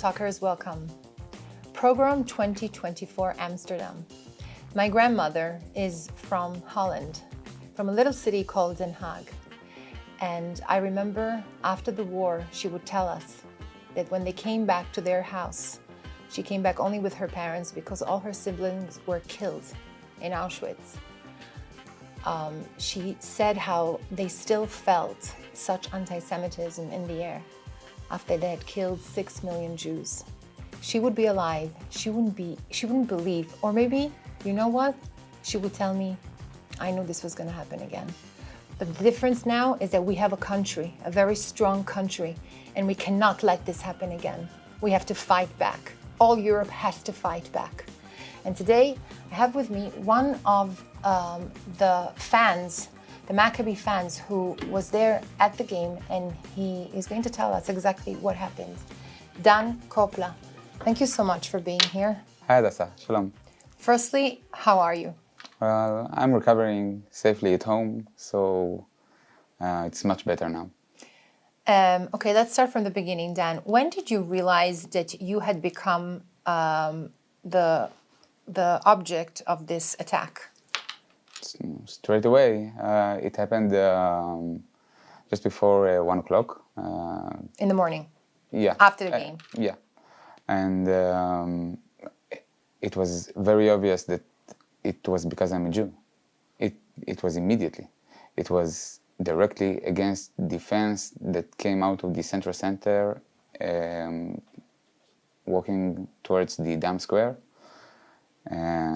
Talkers, welcome. Program 2024 Amsterdam. My grandmother is from Holland, from a little city called Den Haag. And I remember after the war, she would tell us that when they came back to their house, she came back only with her parents because all her siblings were killed in Auschwitz. She said how they still felt such anti-Semitism in the air after they had killed 6 million Jews. She would be alive, she wouldn't believe, or maybe, you know what? She would tell me, I knew this was gonna happen again. But the difference now is that we have a country, a very strong country, and we cannot let this happen again. We have to fight back. All Europe has to fight back. And today, I have with me one of the fans, the Maccabi fans, who was there at the game, and he is going to tell us exactly what happened. Dan Kopla, thank you so much for being here. Hi, Adasa. Shalom. Firstly, how are you? Well, I'm recovering safely at home, so it's much better now. Okay, let's start from the beginning, Dan. When did you realize that you had become the object of this attack? Straight away. It happened just before 1 o'clock. In the morning? Yeah. After the game? Yeah. And it was very obvious that it was because I'm a Jew. It was immediately. It was directly against the fence that came out of the central center, walking towards the Dam Square.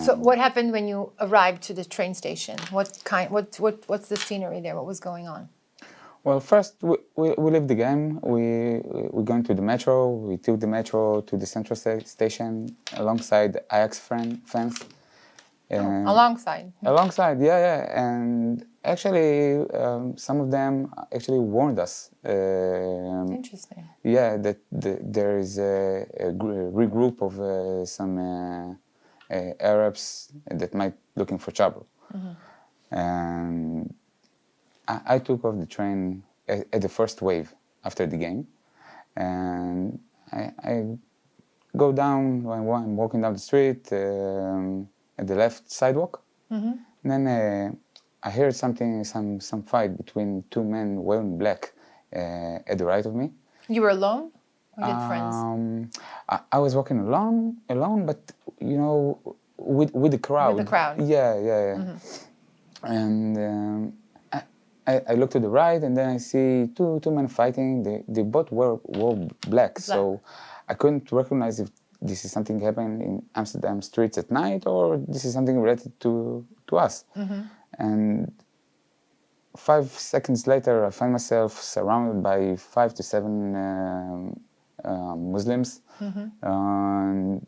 So what happened when you arrived to the train station? What's the scenery there? What was going on? Well, first we left the game. We going to the metro. We took the metro to the central station alongside the Ajax fence. Alongside? Alongside, yeah. And actually, some of them actually warned us. Interesting. Yeah, that there is a regroup of some Arabs that might looking for trouble. Mm-hmm. And I took off the train at the first wave after the game, and I go down when I'm walking down the street at the left sidewalk. Mm-hmm. And then I heard some fight between two men wearing black at the right of me. You were alone? Or you had friends? I was walking alone, but you know, with the crowd. With the crowd. Yeah. Mm-hmm. And I look to the right, and then I see two men fighting. They both wore black, so I couldn't recognize if this is something happening in Amsterdam streets at night or this is something related to us. Mm-hmm. And 5 seconds later, I find myself surrounded by 5 to 7 Muslims. Mm-hmm.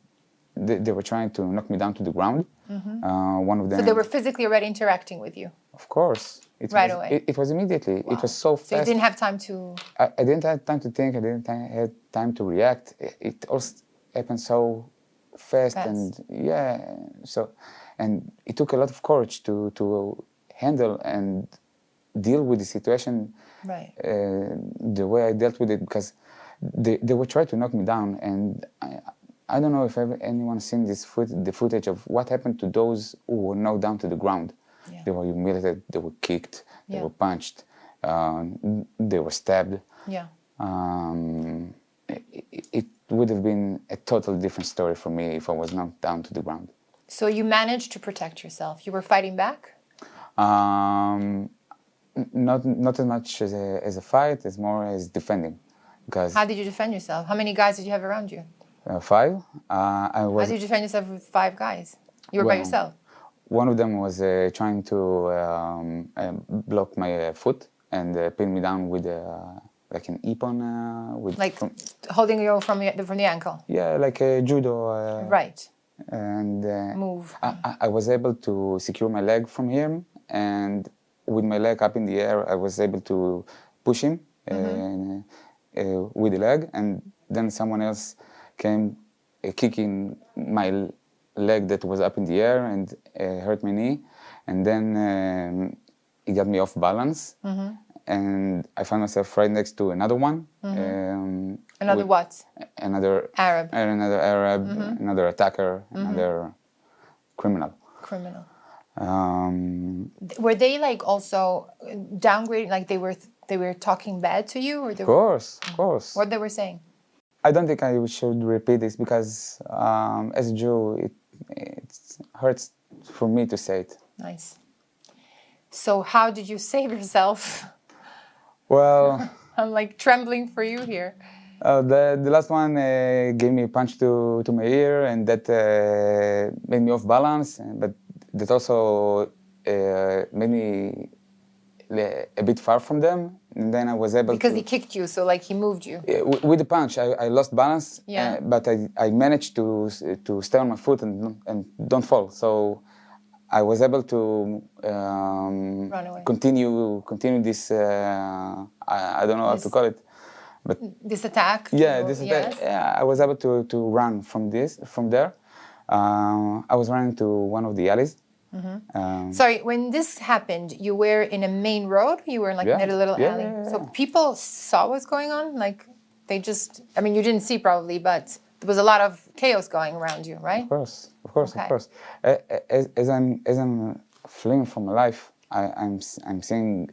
They were trying to knock me down to the ground. Mm-hmm. One of them. So they were physically already interacting with you? Of course. Away? It was immediately. Wow. It was so fast. So you didn't have time to... I didn't have time to think. I didn't have time to react. It also happened so fast. And yeah. So, and it took a lot of courage to handle and deal with the situation. Right. The way I dealt with it, because they were trying to knock me down, and I don't know if anyone's seen the footage of what happened to those who were knocked down to the ground. Yeah. They were humiliated, they were kicked, they were punched, they were stabbed. Yeah. It would have been a totally different story for me if I was knocked down to the ground. So you managed to protect yourself. You were fighting back? Not as much as a fight, as more as defending. Because how did you defend yourself? How many guys did you have around you? 5. How did you defend yourself with 5 guys? You were by yourself? One of them was trying to block my foot and pin me down with like an ippon. Holding you from the ankle? Yeah, like a judo. Right. And move. I was able to secure my leg from him, and with my leg up in the air, I was able to push him with the leg, and then someone else came kicking my leg that was up in the air and hurt my knee, and then he got me off balance, and I found myself right next to another one. Another what? Another Arab. Another Arab, another attacker, another criminal. Criminal. Um, Were they like also downgrading? Like they were talking bad to you, or they of course. what they were saying? I don't think I should repeat this because as a Jew, it hurts for me to say it. Nice. So how did you save yourself? Well, I'm like trembling for you here. the last one gave me a punch to my ear, and that made me off balance. But that also made me a bit far from them. And then I was able because to... he kicked you, so like he moved you. With the punch, I lost balance, Yeah. but I managed to stay on my foot and don't fall. So I was able to Run away. continue this. I don't know how to call it, but This attack. yeah, or, this is yes. I was able to run from there. I was running to one of the alleys. Sorry, when this happened, you were in a main road? You were in like Yeah. in a little alley? Yeah. So people saw what's going on? Like they just, I mean, you didn't see probably, but there was a lot of chaos going around you, right? Of course. As I'm fleeing from my life, I'm seeing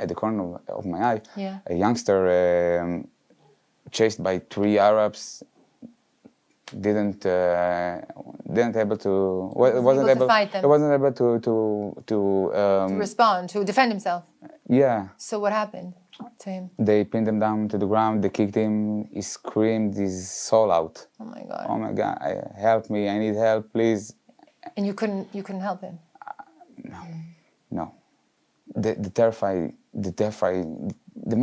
at the corner of my eye a youngster chased by 3 Arabs. Didn't able to wasn't able to fight them. He wasn't able to Respond, to defend himself. Yeah. So what happened to him? They pinned him down to the ground. They kicked him. He screamed his soul out. Oh my God. Oh my God! Help me! I need help, please. And you couldn't help him? No. The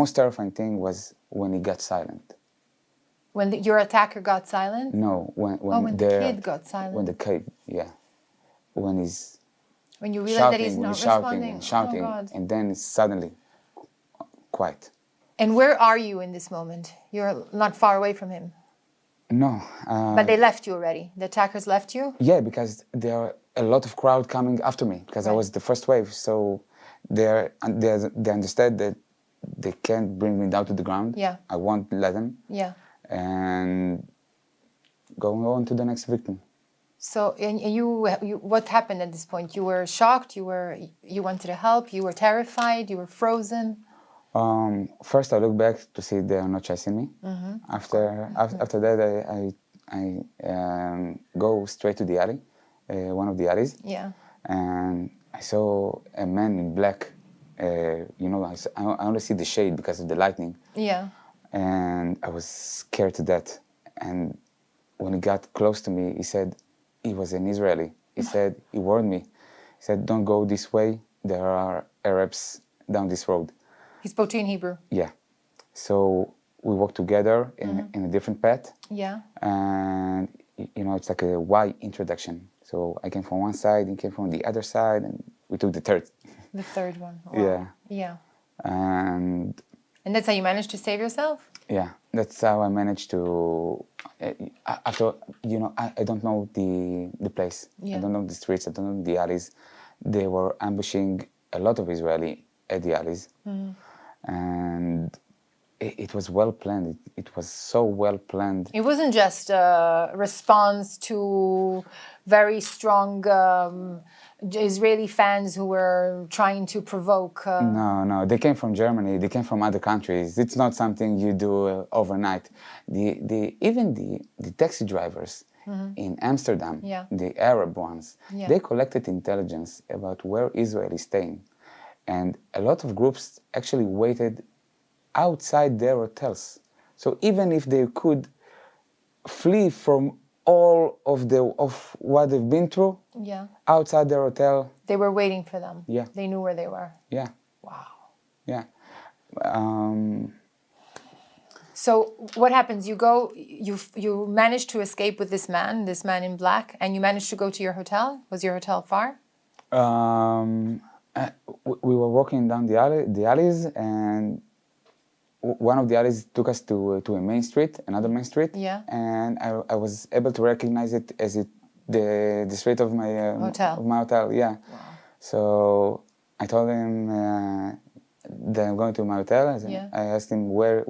most terrifying thing was when he got silent. When your attacker got silent? No, when the kid got silent. When the kid, yeah. When he's when you realize that he's not responding. shouting, oh God. and then it's suddenly quiet. And where are you in this moment? You're not far away from him. No. But they left you already? The attackers left you? Yeah, because there are a lot of crowd coming after me, because I was the first wave. So they understand that they can't bring me down to the ground. Yeah. I won't let them. Yeah. And going on to the next victim. So, and you, what happened at this point? You were shocked. You wanted to help. You were terrified. You were frozen. First, I look back to see they are not chasing me. After that, I go straight to the alley, one of the alleys. Yeah. And I saw a man in black. I only see the shade because of the lightning. Yeah. And I was scared to death. And when he got close to me, he said, he was an Israeli. He warned me. He said, don't go this way. There are Arabs down this road. He spoke to you in Hebrew? Yeah. So we walked together in a different path. Yeah. And, it's like a Y introduction. So I came from one side, he came from the other side, and we took the third. The third one. Wow. Yeah. Yeah. And that's how you managed to save yourself? Yeah, that's how I managed to. After I don't know the place. Yeah. I don't know the streets. I don't know the alleys. They were ambushing a lot of Israeli at the alleys, and it was well planned. It was so well planned. It wasn't just a response to very strong Israeli fans who were trying to provoke. No, they came from Germany. They came from other countries. It's not something you do overnight. Even the taxi drivers in Amsterdam, the Arab ones, they collected intelligence about where Israel is staying, and a lot of groups actually waited outside their hotels. So even if they could flee from all of what they've been through, outside their hotel, they were waiting for them. Yeah. They knew where they were. Yeah. Wow. Yeah. So what happens? You managed to escape with this man in black, and you managed to go to your hotel? Was your hotel far? We were walking down the alleys, and one of the alleys took us to a main street, another main street. Yeah. And I was able to recognize it as the street of my hotel. Of my hotel. Yeah. Wow. So I told him, Then I'm going to my hotel. I asked him where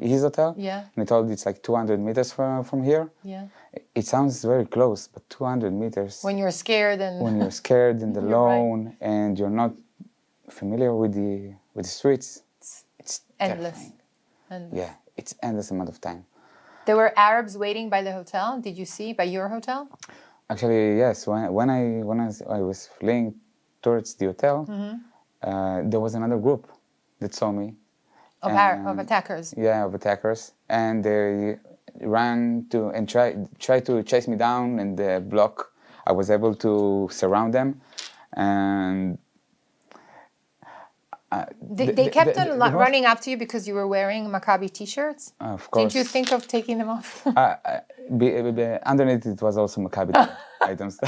his hotel. Yeah. And he told me it's like 200 meters from here. Yeah. It sounds very close, but 200 meters. When you're scared and When you're scared and alone, right. and you're not familiar with the streets, it's endless. terrifying. Endless. Yeah, it's endless amount of time. There were Arabs waiting by the hotel. Did you see by your hotel? Actually, yes. When I was fleeing towards the hotel, there was another group that saw me. Of attackers. Yeah, of attackers, and they ran to and tried to chase me down in the block. I was able to surround them, and they kept on running after you because you were wearing Maccabi T-shirts? Of course. Did you think of taking them off? Underneath it was also Maccabi items.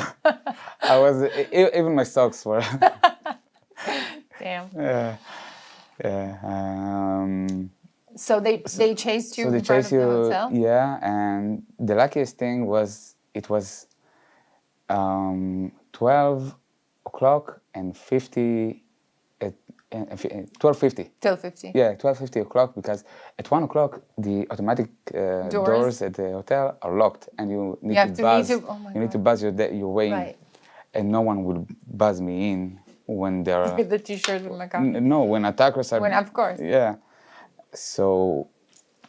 I was even my socks were. Damn. Yeah. So they chased you so they in front chased of the you, hotel? Yeah, and the luckiest thing was it was 12 o'clock and 50 at 12:50. 12:50. Yeah, 12:50 o'clock, because at 1 o'clock the automatic doors at the hotel are locked, and you need to buzz. You need to buzz your way in, right. And no one will buzz me in when there are with the T-shirt with Maccabi. No, when attackers are. When, of course. Yeah. So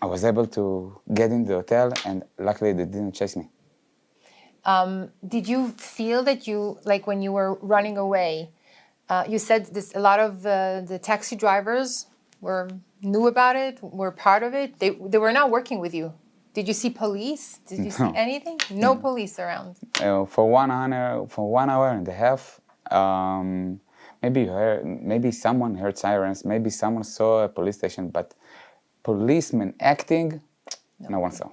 I was able to get in the hotel, and luckily they didn't chase me. Did you feel that you, like when you were running away, you said this, a lot of the taxi drivers knew about it, were part of it. They were not working with you. Did you see police? Did you see anything? No police around. For 1 hour and a half, maybe someone heard sirens, maybe someone saw a police station, but policemen acting, no one saw.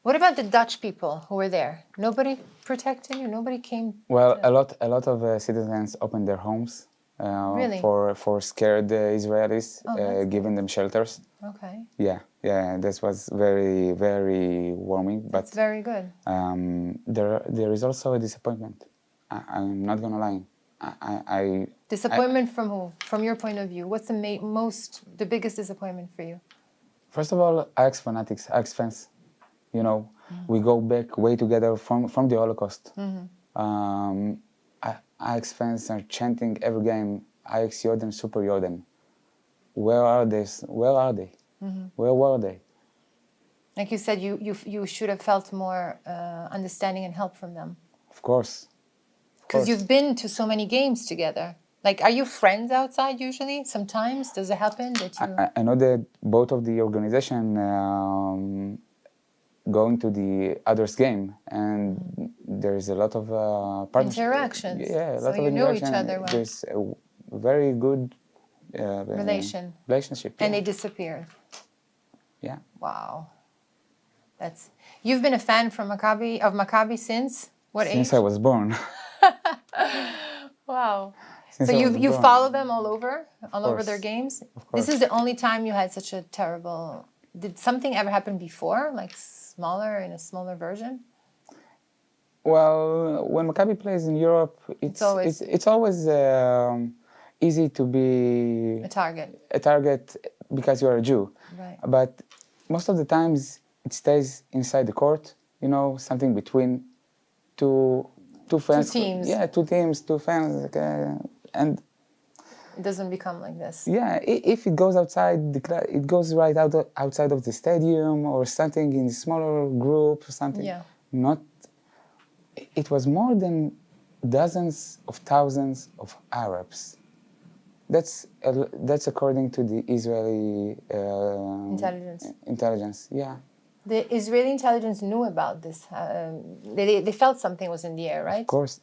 What about the Dutch people who were there? Nobody protected you? Nobody came? Well, a lot of citizens opened their homes really? for scared Israelis, giving them shelters. Okay. Yeah, this was very, very warming. But that's very good. There is also a disappointment. I'm not gonna lie. Disappointment from who? From your point of view, what's the biggest disappointment for you? First of all, Ajax fanatics, Ajax fans. You know, we go back way together from the Holocaust. Ajax fans are chanting every game, Ajax Joden, Super Joden. Where are they? Where are they? Where were they? Like you said, you should have felt more understanding and help from them. Of course. Because you've been to so many games together. Like, are you friends outside usually? Sometimes? Does it happen that you... I know that both of the organization going to the others game, and there's a lot of partnership. Interactions. Yeah, a lot so of you know each other well. There's a very good relationship. And they disappeared. Yeah. Wow. You've been a fan of Maccabi since what age? Since I was born. Wow. So you follow them all over their games? Of course. This is the only time you had such a terrible... Did something ever happen before, like in a smaller version? Well, when Maccabi plays in Europe, it's always easy to be a target. A target because you are a Jew. Right. But most of the times it stays inside the court. You know, something between two fans. 2 teams. Yeah, 2 teams, 2 fans, and it doesn't become like this. Yeah, if it goes outside, it goes right outside of the stadium or something in a smaller group or something. Yeah. It was more than dozens of thousands of Arabs. That's according to the Israeli intelligence. Yeah. The Israeli intelligence knew about this. They felt something was in the air, right? Of course.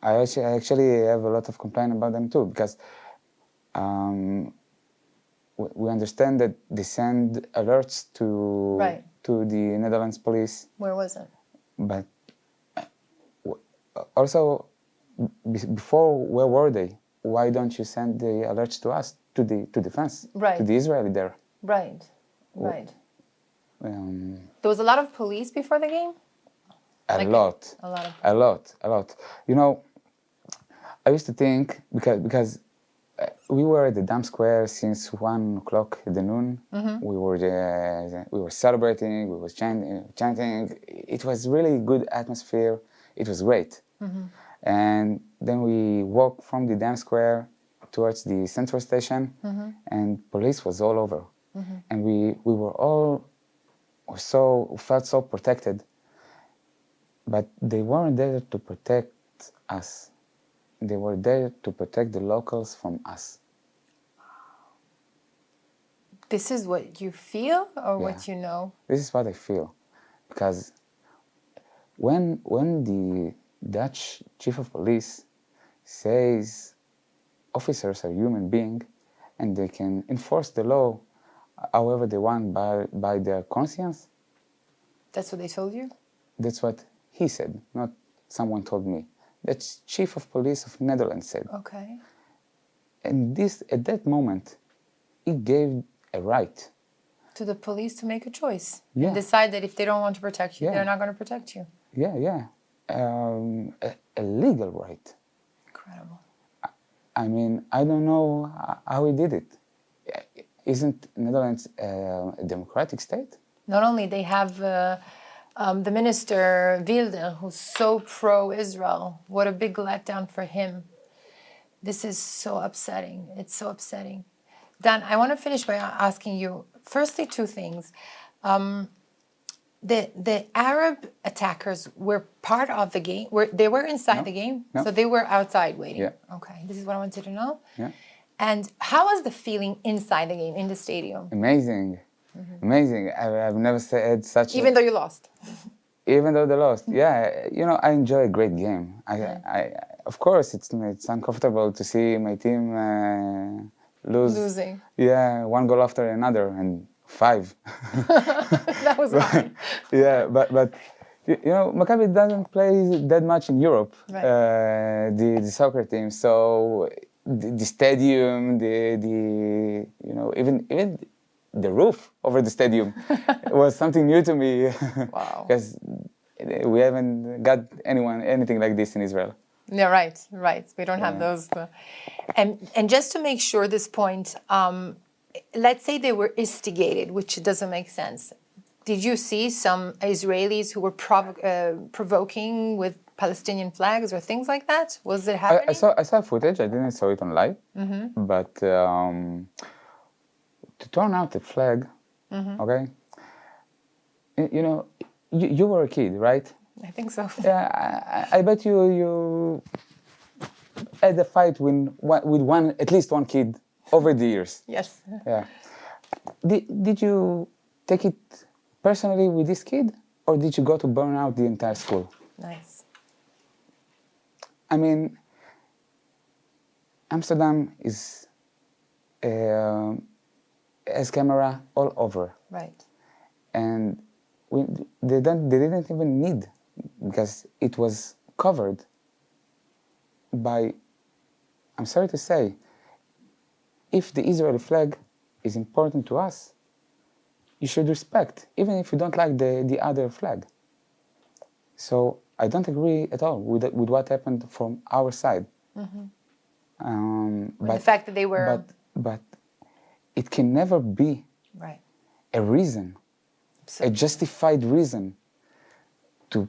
I actually have a lot of complaint about them too, because we understand that they send alerts to the Netherlands police. Where was it? But also, before, where were they? Why don't you send the alerts to us, to the fans, to the Israeli there? Right. There was a lot of police before the game? A lot. You know, I used to think, because We were at the Dam Square since 1 o'clock in the noon. We were celebrating, we were chanting. It was really good atmosphere. It was great. And then we walked from the Dam Square towards the central station, and police was all over. And we felt so protected, but they weren't there to protect us. They were there to protect the locals from us. This is what you feel or what you know? This is what I feel. Because when the Dutch chief of police says officers are human beings and they can enforce the law however they want by their conscience. That's what they told you? That's what he said, not someone told me. That's chief of police of Netherlands said. Okay. And at that moment, it gave a right to the police to make a choice and decide that if they don't want to protect you, they're not going to protect you. Yeah. A legal right. Incredible. I mean, I don't know how he did it. Isn't Netherlands a democratic state? Not only they have the minister Wilde, who's so pro-Israel. What a big letdown for him. This is so upsetting. It's so upsetting. Dan, I want to finish by asking you, firstly, two things. The Arab attackers were part of the game. They were inside the game, so they were outside waiting. Yeah. Okay, this is what I wanted to know. Yeah. And how was the feeling inside the game, in the stadium? Amazing. Amazing. I've never had such. Even though you lost. Even though they lost, I enjoy a great game. I of course, it's uncomfortable to see my team losing. Yeah, 1 goal after another and 5. That was hard. Yeah, but Maccabi doesn't play that much in Europe. Right. The soccer team, so the stadium, even the roof over the stadium was something new to me. Wow. Because we haven't got anything like this in Israel. Yeah, right. We don't have those. And just to make sure this point, let's say they were instigated, which doesn't make sense. Did you see some Israelis who were provoking with Palestinian flags or things like that? Was it happening? I saw footage. I didn't saw it on live. But to turn out the flag, okay? You were a kid, right? I think so. Yeah, I bet you had a fight with at least one kid over the years. Yes. Yeah. Did you take it personally with this kid, or did you go to burn out the entire school? Nice. I mean, Amsterdam has camera all over. Right. And they didn't even need, because it was covered by, I'm sorry to say, if the Israeli flag is important to us, you should respect, even if you don't like the other flag. So I don't agree at all with what happened from our side. But the fact that they were... But it can never be a reason, a justified reason to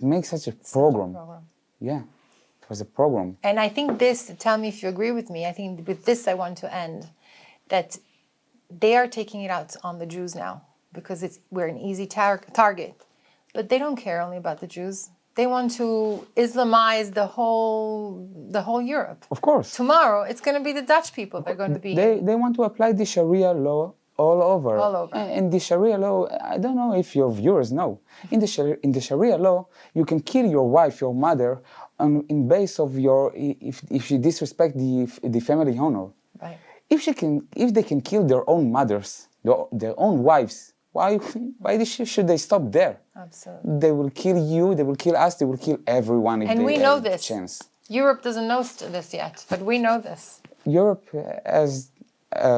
make such a program. Yeah, it was a program. And I think this, tell me if you agree with me, I think with this I want to end, that they are taking it out on the Jews now, because we're an easy target. But they don't care only about the Jews. They want to Islamize the whole Europe. Of course. Tomorrow, it's going to be the Dutch people that are going to be... They want to apply the Sharia law all over. All over. And the Sharia law, I don't know if your viewers know, in the Sharia law, you can kill your wife, your mother, in base of if she disrespect the family honor. Right. If they can kill their own mothers, their own wives, why should they stop there? Absolutely. They will kill you, they will kill us, they will kill everyone if they have a chance. Europe doesn't know this yet, but we know this. Europe has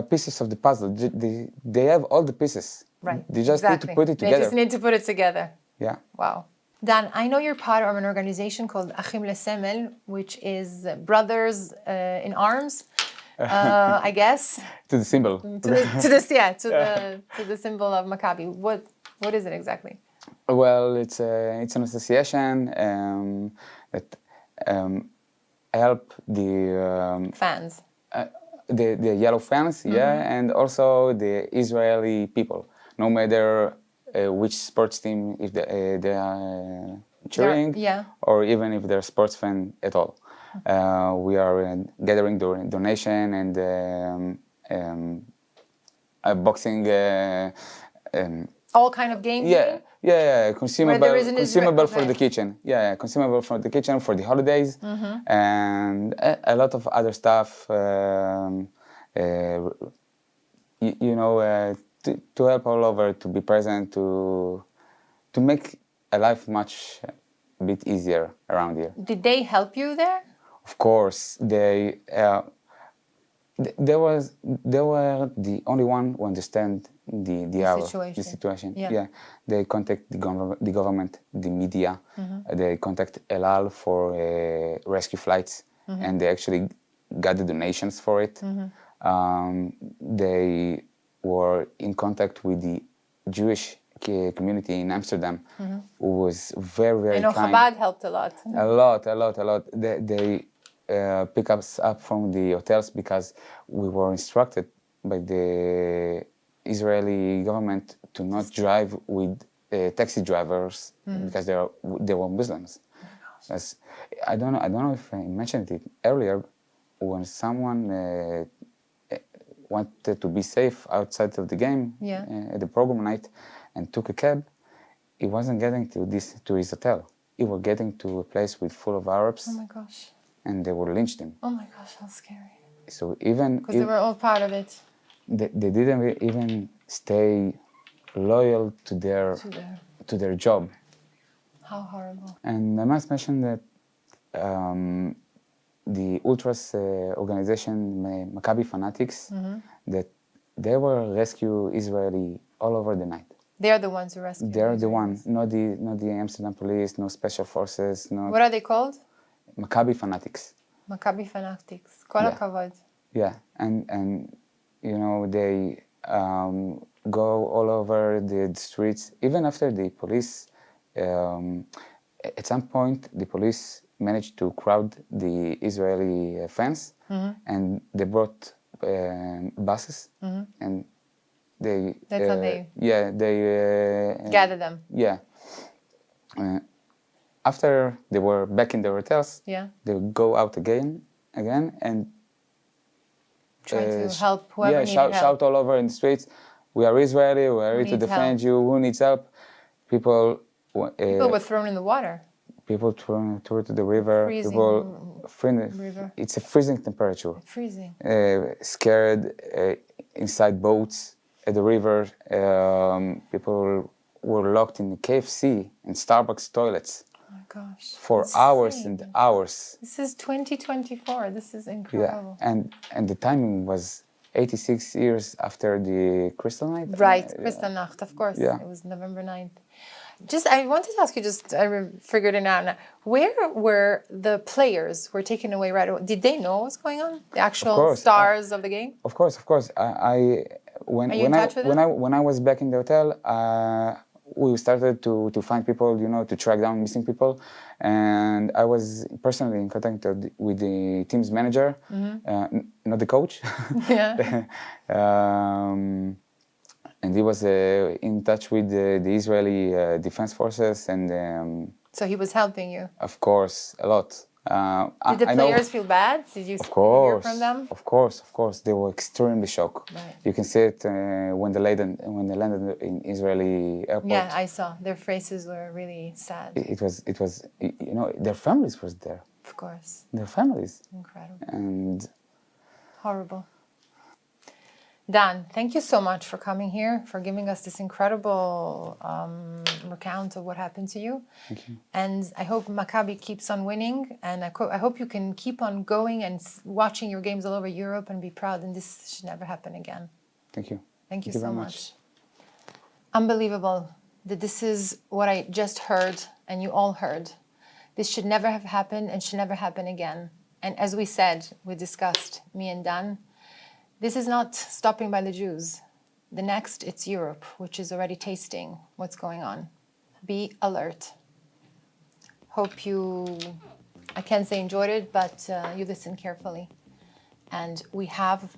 pieces of the puzzle. They have all the pieces. Right. They just need to put it together. They just need to put it together. Yeah. Wow. Dan, I know you're part of an organization called Achim Lesemel, which is brothers in arms, I guess. To the symbol. To the symbol of Maccabi. What is it exactly? Well, it's an association that help the Fans. The yellow fans, and also the Israeli people, no matter which sports team, if they are cheering, or even if they're sports fan at all. We are gathering donation and boxing. All kind of games. Consumable for the kitchen. Consumable for the kitchen for the holidays, and a lot of other stuff. To help all over, to be present, to make a life much a bit easier around here. Did they help you there? Of course, they were the only one who understand the situation. They contact the government, the media. They contact El Al for rescue flights, and they actually got the donations for it. They were in contact with the Jewish community in Amsterdam, who was very I know kind. Chabad helped a lot. A lot. They pick us up from the hotels because we were instructed by the Israeli government to not drive with taxi drivers because they were Muslims. I don't know if I mentioned it earlier. When someone wanted to be safe outside of the game at the program night and took a cab, he wasn't getting to his hotel. He was getting to a place full of Arabs. Oh my gosh. And they would lynch him. Oh my gosh, how scary. So even because they were all part of it. They didn't even stay loyal to their job. How horrible. And I must mention that the Ultras organization, Maccabi Fanatics, that they will rescue Israeli all over the night. They're the ones who rescue. They're the ones, not the Amsterdam police, no special forces, no. What are they called? Maccabi Fanatics. Maccabi Fanatics. Kol hakavod. Yeah, and they go all over the streets, even after the police. At some point, the police managed to crowd the Israeli fans, and they brought buses, and they. That's how they. Yeah, they. Gather them. Yeah. After they were back in their hotels, they would go out again, and try to help whoever needed help. Shout all over in the streets, "We are Israeli. We are here to defend you. Who needs help?" People were thrown in the water. People thrown to the river. River. It's a freezing temperature. Freezing. Scared inside boats at the river. People were locked in the KFC and Starbucks toilets. Oh my gosh. For hours and hours. This is 2024. This is incredible. Yeah, and the timing was 86 years after the Crystal Night. Right, Crystal Nacht, of course. Yeah. It was November 9th. I wanted to ask you, I figured it out now. Where were the players who were taken away right away? Did they know what was going on? The actual stars of the game? Of course. When I was back in the hotel, we started to find people, to track down missing people. And I was personally in contact with the team's manager, not the coach. Yeah. And he was in touch with the Israeli Defense Forces. And so he was helping you? Of course, a lot. Did the players feel bad? Did you hear from them? Of course. They were extremely shocked. Right. You can see it when they landed in Israeli airport. Yeah, I saw. Their faces were really sad. It was. Their families were there. Of course. Their families. Incredible. And horrible. Dan, thank you so much for coming here, for giving us this incredible recount of what happened to you. Thank you. And I hope Maccabi keeps on winning, and I hope you can keep on going and watching your games all over Europe and be proud, and this should never happen again. Thank you. Thank you so much. Unbelievable that this is what I just heard and you all heard. This should never have happened and should never happen again. And as we said, we discussed, me and Dan, this is not stopping by the Jews. The next, it's Europe, which is already tasting what's going on. Be alert. Hope you, I can't say enjoyed it, but you listened carefully. And we have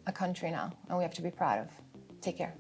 a country now, and we have to be proud of. Take care.